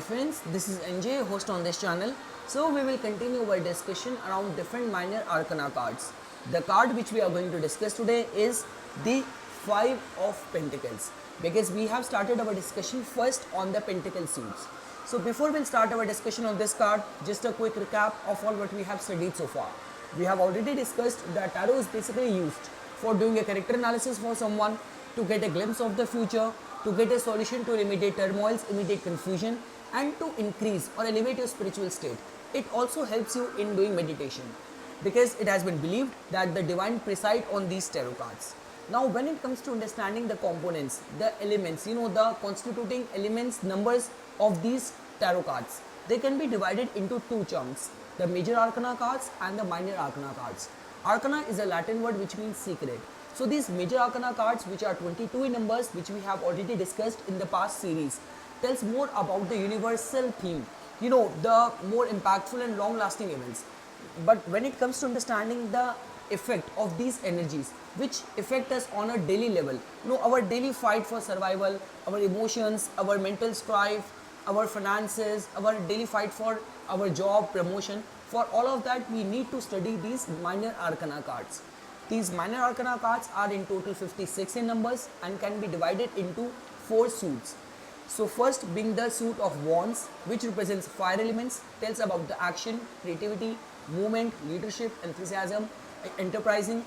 friends, this is NJ, host on this channel. So we will continue our discussion around different minor arcana cards. The card which we are going to discuss today is the Five of Pentacles, because we have started our discussion first on the Pentacle suits. So before we'll start our discussion on this card, just a quick recap of all what we have studied so far. We have already discussed that tarot is basically used for doing a character analysis for someone, to get a glimpse of the future, to get a solution to remediate turmoils, immediate confusion, and to increase or elevate your spiritual state. It also helps you in doing meditation, because it has been believed that the divine preside on these tarot cards. Now when it comes to understanding the components, the elements, the constituting elements, numbers of these tarot cards, they can be divided into two chunks: the major arcana cards and the minor arcana cards. Arcana is a Latin word which means secret. So these major arcana cards, which are 22 in numbers, which we have already discussed in the past series, tells more about the universal theme, the more impactful and long lasting events. But when it comes to understanding the effect of these energies, which affect us on a daily level, our daily fight for survival, our emotions, our mental strife, our finances, our daily fight for our job, promotion, for all of that we need to study these minor arcana cards. These minor arcana cards are in total 56 in numbers and can be divided into 4 suits. So first being the suit of wands, which represents fire elements, tells about the action, creativity, movement, leadership, enthusiasm, enterprising.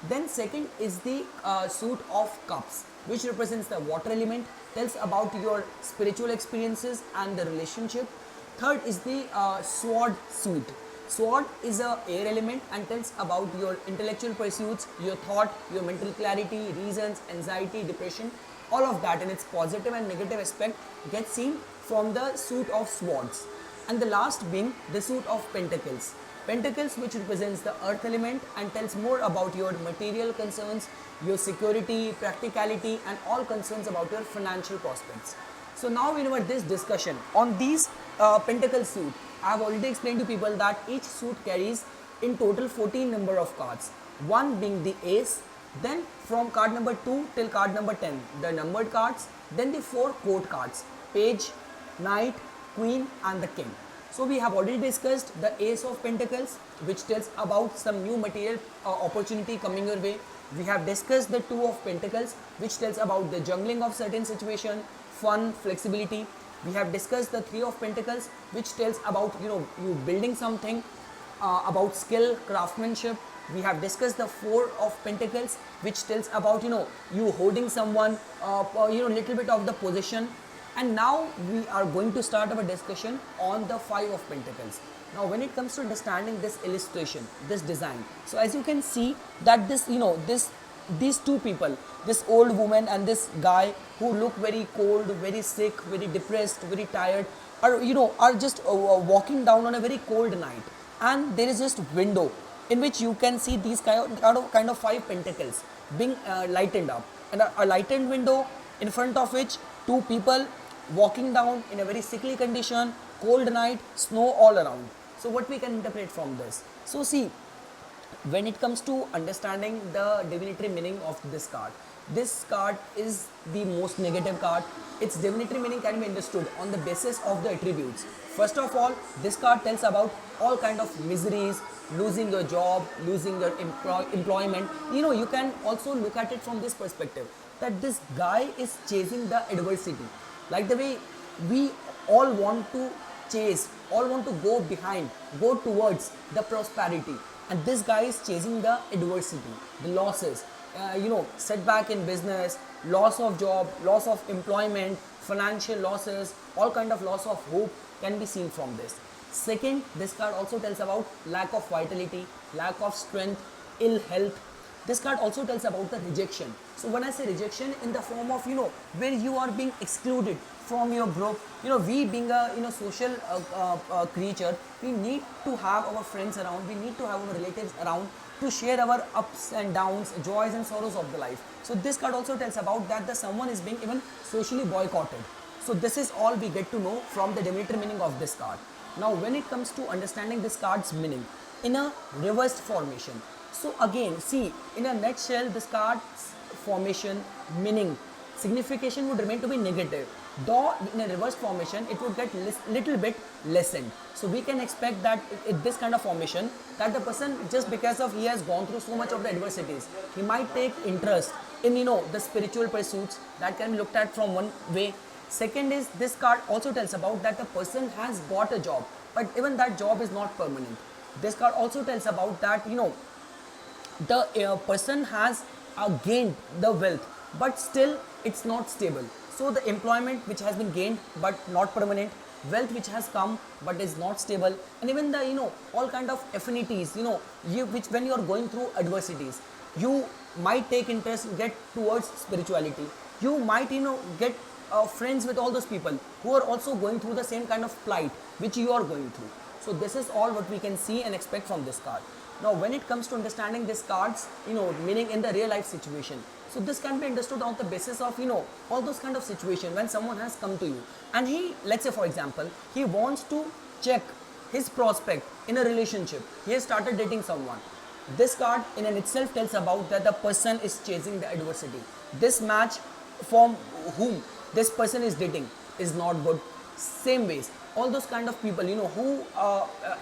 Then second is the suit of cups, which represents the water element, tells about your spiritual experiences and the relationship. Third is the sword suit. Sword is a air element and tells about your intellectual pursuits, your thought, your mental clarity, reasons, anxiety, depression. All of that in its positive and negative aspect gets seen from the suit of swords. And the last being the suit of pentacles. Pentacles, which represents the earth element and tells more about your material concerns, your security, practicality, and all concerns about your financial prospects. So now in this discussion on these pentacle suit, I have already explained to people that each suit carries in total 14 number of cards, one being the ace, then from card number 2 till card number 10 the numbered cards, then the 4 court cards: page, knight, queen, and the king. So we have already discussed the ace of pentacles, which tells about some new material opportunity coming your way. We have discussed the 2 of pentacles, which tells about the juggling of certain situation, fun, flexibility. We have discussed the 3 of pentacles, which tells about you building something, about skill, craftsmanship. We have discussed the 4 of pentacles, which tells about you holding someone, little bit of the position. And now we are going to start our discussion on the 5 of pentacles. Now when it comes to understanding this illustration, this design, so as you can see that these two people, this old woman and this guy who look very cold, very sick, very depressed, very tired, are just walking down on a very cold night, and there is just window in which you can see these kind of 5 pentacles being lightened up, and a lightened window in front of which 2 people walking down in a very sickly condition, cold night, snow all around. So what we can interpret from this? So see, when it comes to understanding the divinatory meaning of this card is the most negative card. Its divinatory meaning can be understood on the basis of the attributes. First of all, this card tells about all kind of miseries, losing your job, losing your employment. You can also look at it from this perspective, that this guy is chasing the adversity, like the way we all want to chase, all want to go towards the prosperity. And this guy is chasing the adversity, the losses, setback in business, loss of job, loss of employment, financial losses, all kind of loss of hope can be seen from this. Second, this card also tells about lack of vitality, lack of strength, ill health. This card also tells about the rejection. So when I say rejection, in the form of where you are being excluded from your group. We being a social creature, we need to have our friends around, we need to have our relatives around to share our ups and downs, joys and sorrows of the life. So this card also tells about that someone is being even socially boycotted. So this is all we get to know from the divinatory meaning of this card. Now when it comes to understanding this card's meaning in a reversed formation, so again see, in a nutshell, this card's formation meaning signification would remain to be negative. Though in a reverse formation, it would get little bit lessened. So we can expect that in this kind of formation, that the person, just because of he has gone through so much of the adversities, he might take interest in the spiritual pursuits. That can be looked at from one way. Second is, this card also tells about that the person has got a job, but even that job is not permanent. This card also tells about that the person has gained the wealth, but still it's not stable. So the employment which has been gained but not permanent, wealth which has come but is not stable, and even the all kind of affinities, which when you are going through adversities, you might take interest, get towards spirituality. You might get friends with all those people who are also going through the same kind of plight which you are going through. So this is all what we can see and expect from this card. Now when it comes to understanding these cards, meaning in the real life situation, so this can be understood on the basis of all those kind of situation when someone has come to you and he, let's say for example, he wants to check his prospect in a relationship. He has started dating someone. This card in and itself tells about that the person is chasing the adversity. This match from whom this person is dating is not good. Same ways, all those kind of people who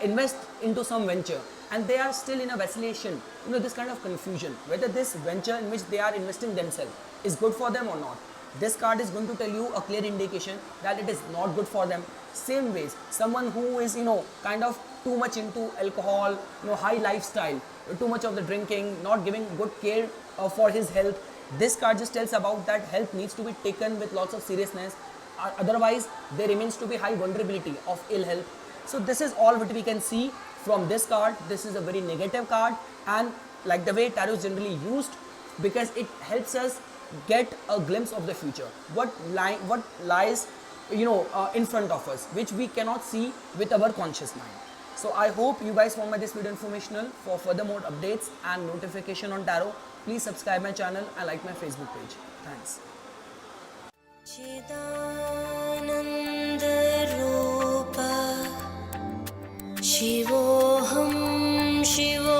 invest into some venture and they are still in a vacillation, this kind of confusion whether this venture in which they are investing themselves is good for them or not. This card is going to tell you a clear indication that it is not good for them. Same ways, someone who is kind of too much into alcohol, high lifestyle, too much of the drinking, not giving good care for his health, this card just tells about that health needs to be taken with lots of seriousness. Otherwise there remains to be high vulnerability of ill health. So this is all what we can see from this card. This is a very negative card, and like the way tarot is generally used, because it helps us get a glimpse of the future, what lies in front of us, which we cannot see with our conscious mind. So I hope you guys found this video informational. For further more updates and notification on tarot, please subscribe my channel and like my Facebook page. Thanks. Shivoham Shivoham